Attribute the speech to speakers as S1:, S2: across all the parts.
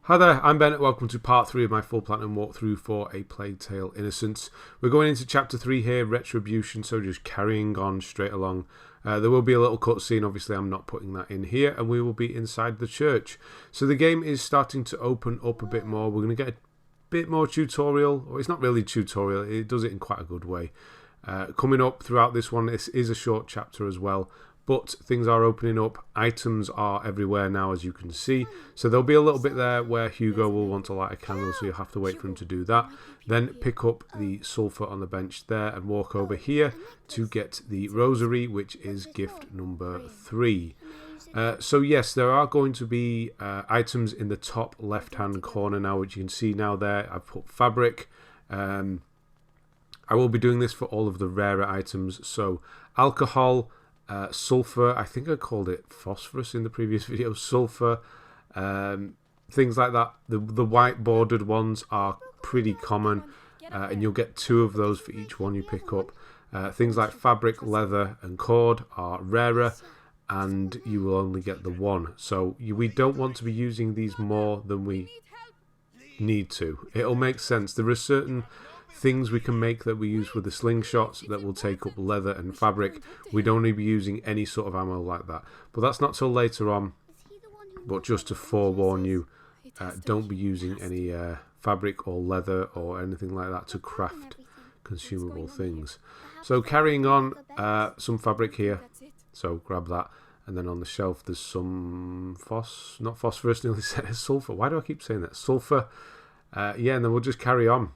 S1: Hi there, I'm Ben. Welcome to part 3 of my full platinum walkthrough for A Plague Tale: Innocence. We're going into chapter 3 here, Retribution, so just carrying on straight along. There will be a little cutscene, obviously I'm not putting that in here, and we will be inside the church. So the game is starting to open up a bit more. We're going to get a bit more tutorial, or it's not really tutorial, it does it in quite a good way. Coming up throughout this one, this is a short chapter as well. But things are opening up. Items are everywhere now, as you can see. So there'll be a little bit there where Hugo will want to light a candle, so you'll have to wait for him to do that. Then pick up the sulphur on the bench there and walk over here to get the Rosary, which is gift number 3. So yes, there are going to be items in the top left-hand corner now, which you can see now there. I've put fabric. I will be doing this for all of the rarer items. So alcohol, sulphur, I think I called it phosphorus in the previous video, sulphur, things like that. The white bordered ones are pretty common, and you'll get 2 of those for each one you pick up. Things like fabric, leather and cord are rarer, and you will only get the 1. So we don't want to be using these more than we need to. It'll make sense. There are certain things we can make that we use with the slingshots that will take up leather and fabric. We don't need to be using any sort of ammo like that, but that's not till later on. But just to forewarn you, don't be using any fabric or leather or anything like that to craft consumable things. So carrying on, some fabric here, so grab that. And then on the shelf there's some not phosphorus, nearly said sulphur. Why do I keep saying that? Sulphur. Yeah, and then we'll just carry on.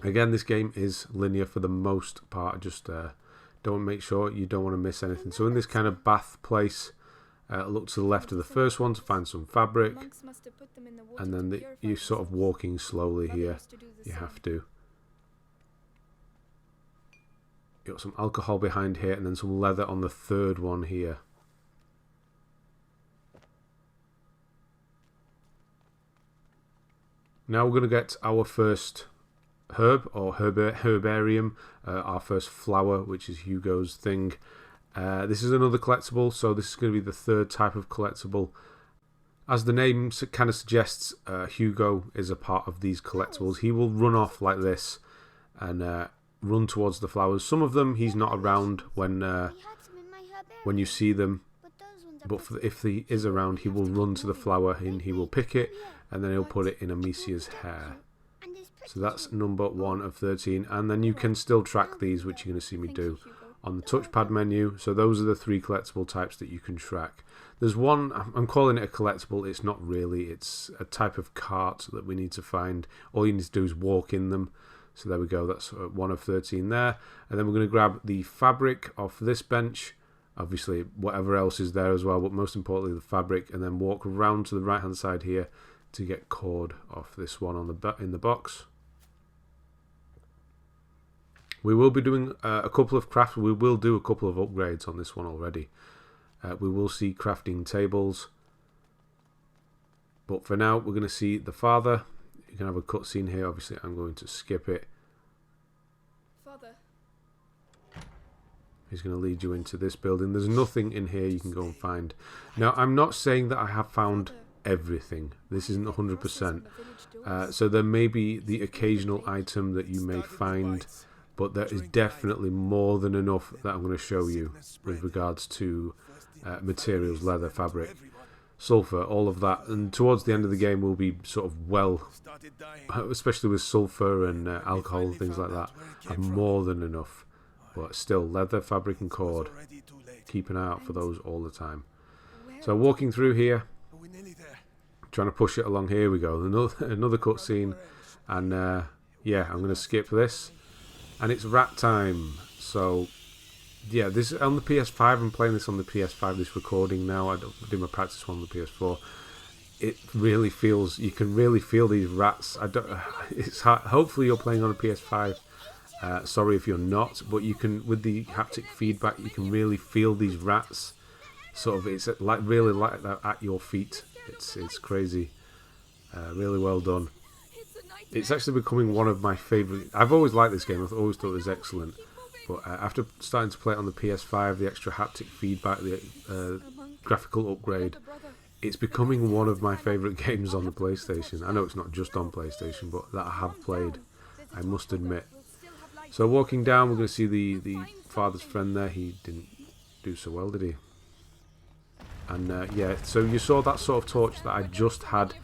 S1: Again, this game is linear for the most part. Just don't make sure you don't want to miss anything. So in this kind of bath place, look to the left of the first one to find some fabric. And then you're sort of walking slowly here. You have to. You've got some alcohol behind here and then some leather on the third one here. Now we're going to get our first herb or herbarium, our first flower, which is Hugo's thing. This is another collectible, so this is going to be the 3rd type of collectible. As the name kind of suggests, Hugo is a part of these collectibles. He will run off like this and run towards the flowers. Some of them he's not around when you see them, but if he is around, he will run to the flower and he will pick it, and then he'll put it in Amicia's hair. So that's number 1 of 13, and then you can still track these, which you're going to see me do on the touchpad menu. So those are the 3 collectible types that you can track. There's one, I'm calling it a collectible, it's not really, it's a type of cart that we need to find. All you need to do is walk in them. So there we go, that's 1 of 13 there. And then we're going to grab the fabric off this bench, obviously whatever else is there as well, but most importantly the fabric, and then walk around to the right hand side here to get cord off this one on in the box. We will be doing a couple of crafts. We will do a couple of upgrades on this one already. We will see crafting tables. But for now, we're going to see the father. You can have a cutscene here. Obviously, I'm going to skip it.
S2: Father.
S1: He's going to lead you into this building. There's nothing in here you can go and find. Now, I'm not saying that I have found everything. This isn't 100%. So there may be the occasional item that you may find, but there is definitely more than enough that I'm going to show you with regards to materials, leather, fabric, sulphur, all of that. And towards the end of the game we'll be sort of especially with sulphur and alcohol and things like that, have more than enough. But still, leather, fabric and cord, keep an eye out for those all the time. So walking through here, trying to push it along. Here we go, another cutscene, and yeah, I'm going to skip this. And it's rat time. So yeah, this is on the PS5. I'm playing this on the PS5, this recording now. I did my practice one on the PS4. It really feels, you can really feel these rats. It's hard. Hopefully you're playing on a PS5. Sorry if you're not, but you can, with the haptic feedback, you can really feel these rats. Sort of, it's like really like that at your feet. It's crazy. Really well done. It's actually becoming one of my favourite. I've always liked this game. I've always thought it was excellent. But after starting to play it on the PS5, the extra haptic feedback, the graphical upgrade, it's becoming one of my favourite games on the PlayStation. I know it's not just on PlayStation, but that I have played, I must admit. So walking down, we're going to see the father's friend there. He didn't do so well, did he? And yeah, so you saw that sort of torch that I just had,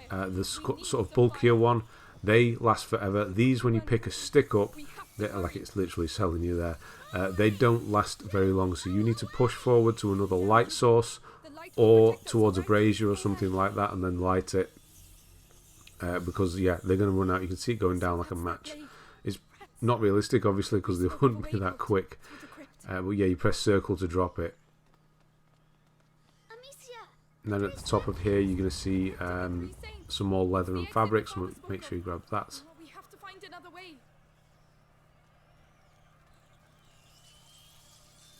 S1: the sort of bulkier one. They last forever. These, when you pick a stick up, like it's literally selling you there, they don't last very long. So you need to push forward to another light source or towards a brazier or something like that and then light it. Because, yeah, they're going to run out. You can see it going down like a match. It's not realistic, obviously, because they wouldn't be that quick. But yeah, you press circle to drop it. And then at the top of here, you're going to see some more leather and fabric, so make sure you grab that.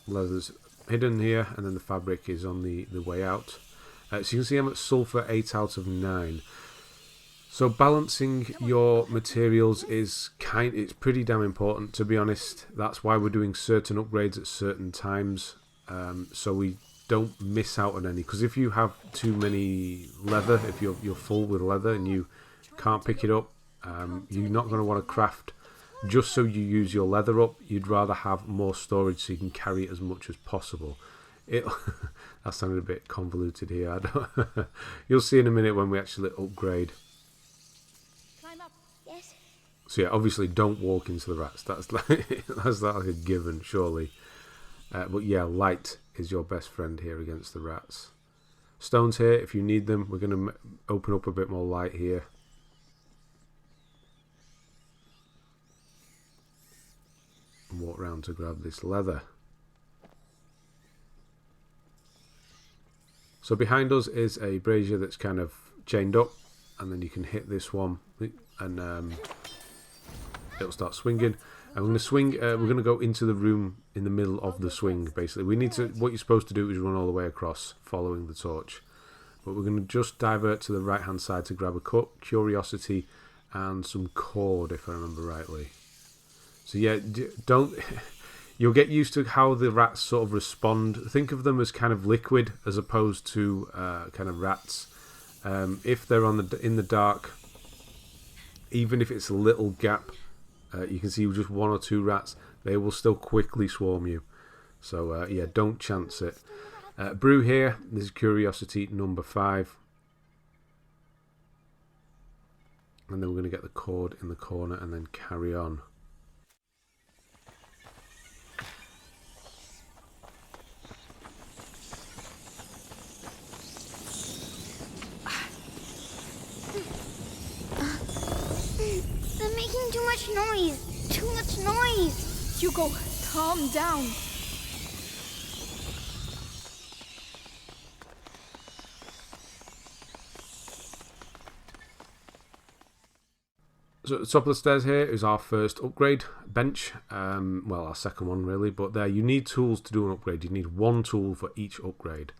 S1: Leather's hidden here, and then the fabric is on the way out. So you can see I'm at sulfur 8 out of 9. So balancing your materials is it's pretty damn important, to be honest. That's why we're doing certain upgrades at certain times, so we don't miss out on any. Because if you have too many leather, if you're full with leather and you can't pick it up, you're not going to want to craft just so you use your leather up. You'd rather have more storage so you can carry it as much as possible. That sounded a bit convoluted here. You'll see in a minute when we actually upgrade. So yeah, obviously don't walk into the rats. That's like a given, surely. But yeah, light is your best friend here against the rats. Stones here, if you need them. We're going to open up a bit more light here. And walk around to grab this leather. So behind us is a brazier that's kind of chained up, and then you can hit this one, and it'll start swinging. And we're going to swing. We're going to go into the room in the middle of the swing. Basically, we need to. What you're supposed to do is run all the way across, following the torch. But we're going to just divert to the right-hand side to grab a curiosity and some cord, if I remember rightly. So yeah, don't. You'll get used to how the rats sort of respond. Think of them as kind of liquid as opposed to kind of rats. If they're in the dark, even if it's a little gap, you can see just 1 or 2 rats, they will still quickly swarm you. So yeah, don't chance it. Brew here, this is Curiosity number 5. And then we're going to get the cord in the corner and then carry on.
S3: They're making too much noise. Too much noise.
S2: Hugo, calm down.
S1: So at the top of the stairs here is our first upgrade bench. Well, our second one really, but there you need tools to do an upgrade. You need 1 tool for each upgrade.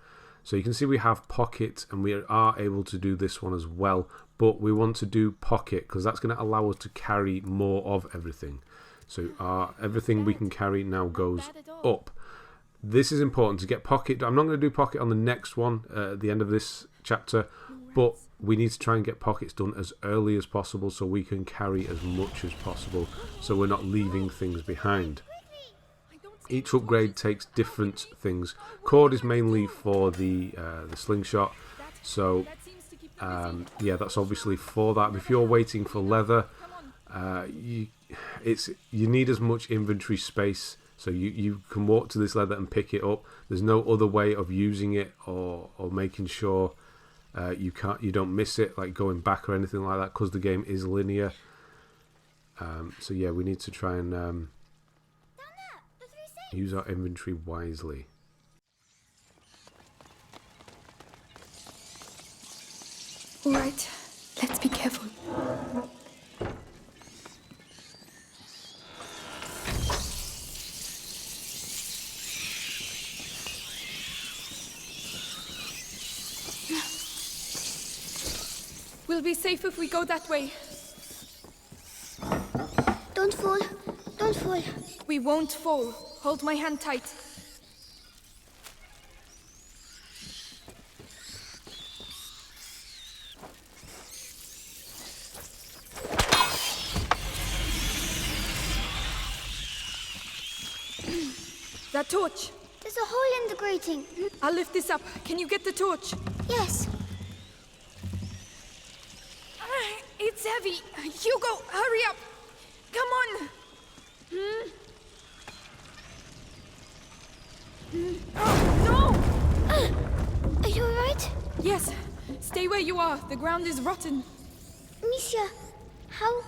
S1: So you can see we have pocket, and we are able to do this one as well, but we want to do pocket because that's going to allow us to carry more of everything. So everything we can carry now goes up. This is important to get pocket. I'm not going to do pocket on the next one at the end of this chapter, but we need to try and get pockets done as early as possible so we can carry as much as possible so we're not leaving things behind. Each upgrade takes different things. Cord is mainly for the slingshot, so yeah, that's obviously for that. If you're waiting for leather, you need as much inventory space so you can walk to this leather and pick it up. There's no other way of using it or making sure you don't miss it, like going back or anything like that, because the game is linear. So yeah, we need to try and use our inventory wisely.
S2: All right, let's be careful. We'll be safe if we go that way.
S3: Don't fall. Don't fall.
S2: We won't fall. Hold my hand tight. That torch.
S3: There's a hole in the grating.
S2: I'll lift this up. Can you get the torch?
S3: Yes.
S2: It's heavy. Hugo, hurry up. Come on. Oh, no!
S3: Are you alright?
S2: Yes. Stay where you are. The ground is rotten.
S3: Misha, how am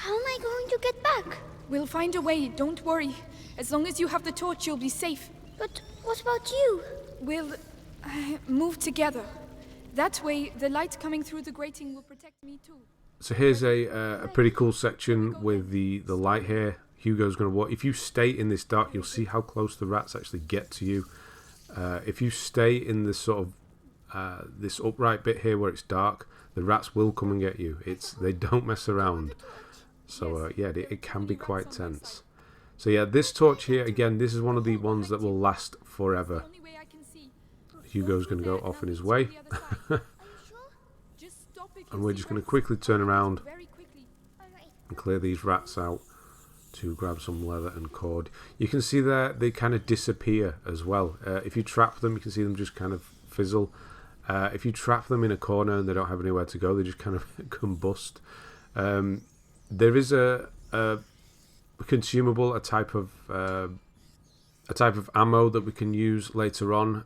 S3: I going to get back?
S2: We'll find a way. Don't worry. As long as you have the torch, you'll be safe.
S3: But what about you?
S2: We'll move together. That way, the light coming through the grating will protect me too.
S1: So here's a pretty cool section with the light here. Hugo's going to walk. If you stay in this dark, you'll see how close the rats actually get to you. If you stay in this sort of this upright bit here where it's dark, the rats will come and get you. They don't mess around. So yeah, it can be quite tense. So yeah, this torch here, again, this is one of the ones that will last forever. Hugo's going to go off in his way. And we're just going to quickly turn around and clear these rats out to grab some leather and cord. You can see there they kind of disappear as well. If you trap them, you can see them just kind of fizzle. If you trap them in a corner and they don't have anywhere to go, they just kind of combust. There is a consumable, a type of ammo that we can use later on.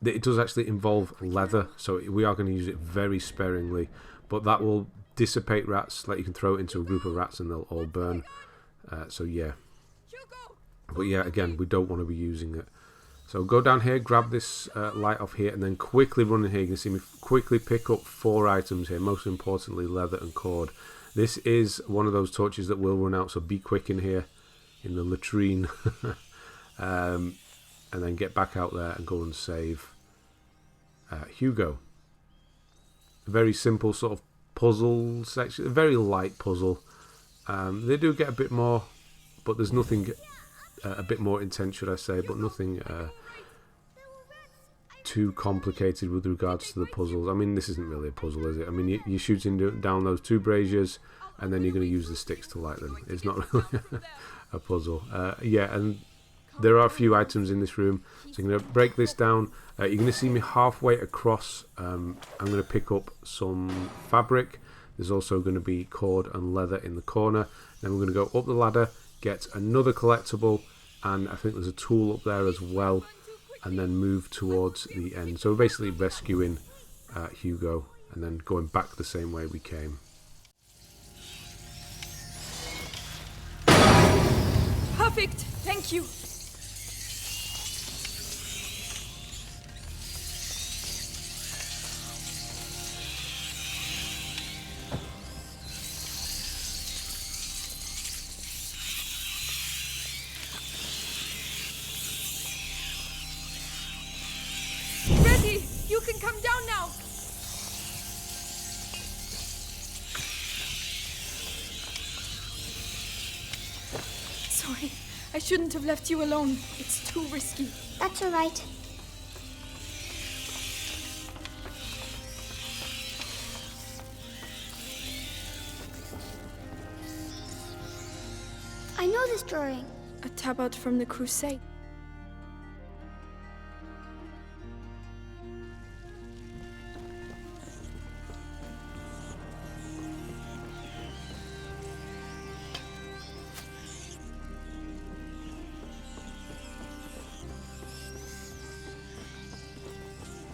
S1: It does actually involve leather, so we are going to use it very sparingly, but that will dissipate rats. Like, you can throw it into a group of rats and they'll all burn. So yeah, but yeah, again, we don't want to be using it. So go down here, grab this light off here, and then quickly run in here. You can see me quickly pick up 4 items here, most importantly leather and cord. This is one of those torches that will run out, so be quick in here in the latrine. And then get back out there and go and save Hugo. A very simple sort of puzzle section, a very light puzzle. They do get a bit more, but there's nothing a bit more intense, should I say, but nothing too complicated with regards to the puzzles. I mean, this isn't really a puzzle, is it? I mean, you're shooting down those 2 braziers and then you're going to use the sticks to light them. It's not really a puzzle. Yeah, and there are a few items in this room, so I'm going to break this down. You're going to see me halfway across. I'm going to pick up some fabric. There's also going to be cord and leather in the corner. Then we're going to go up the ladder, get another collectible, and I think there's a tool up there as well, and then move towards the end. So we're basically rescuing Hugo and then going back the same way we came.
S2: Perfect! Thank you! Ready! You can come down now! Sorry, I shouldn't have left you alone. It's too risky.
S3: That's alright. I know this drawing.
S2: A tabard from the Crusade.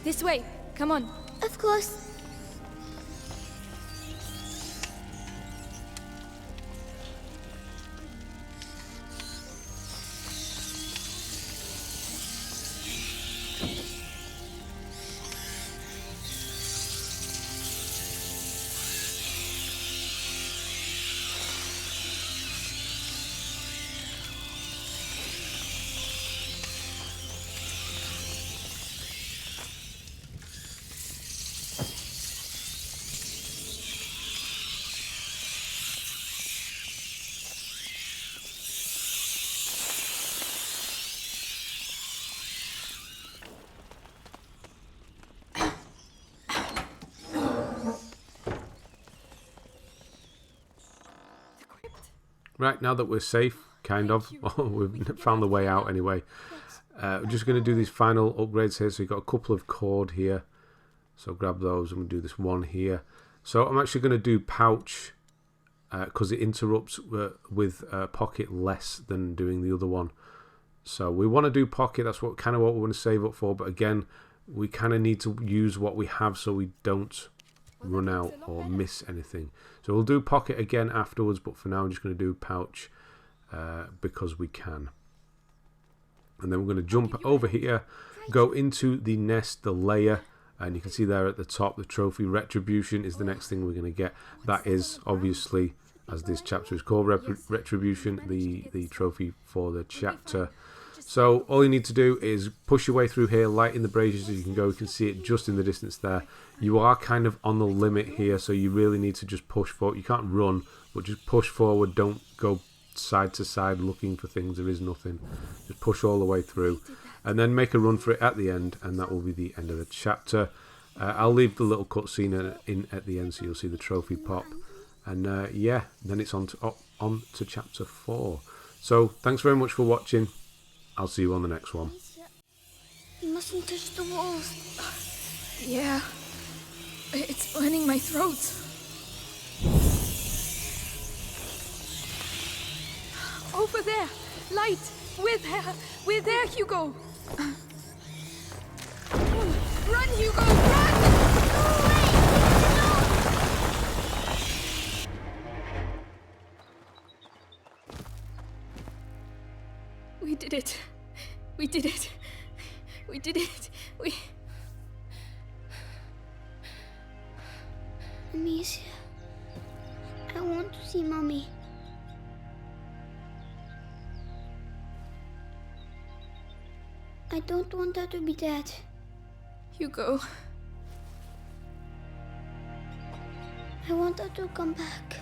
S2: This way. Come on.
S3: Of course.
S1: Right, now that we're safe, kind of. We've found the way out anyway. We're just going to do these final upgrades here. So you've got a couple of cord here. So grab those. I'm going to do this one here. So I'm actually going to do pouch because it interrupts with pocket less than doing the other one. So we want to do pocket. That's what we want to save up for. But again, we kind of need to use what we have so we don't run out or miss anything. So we'll do pocket again afterwards. But for now, I'm just going to do pouch because we can. And then we're going to jump over here, go into the nest, the layer, and you can see there at the top the trophy. Retribution is the next thing we're going to get. That is obviously, as this chapter is called, Retribution, the trophy for the chapter. So all you need to do is push your way through here, light in the braziers as you can go. You can see it just in the distance there. You are kind of on the limit here, so you really need to just push forward. You can't run, but just push forward. Don't go side to side looking for things. There is nothing. Just push all the way through and then make a run for it at the end, and that will be the end of the chapter. I'll leave the little cutscene in at the end so you'll see the trophy pop, and yeah, then it's on to chapter 4. So thanks very much for watching. I'll see you on the next one.
S3: You mustn't touch the walls.
S2: Yeah. It's burning my throat. Over there! Light! We're there, Hugo! Run, Hugo! Run! We did it. We did it. We did it.
S3: Amicia, I want to see Mommy. I don't want her to be dead.
S2: Hugo.
S3: I want her to come back.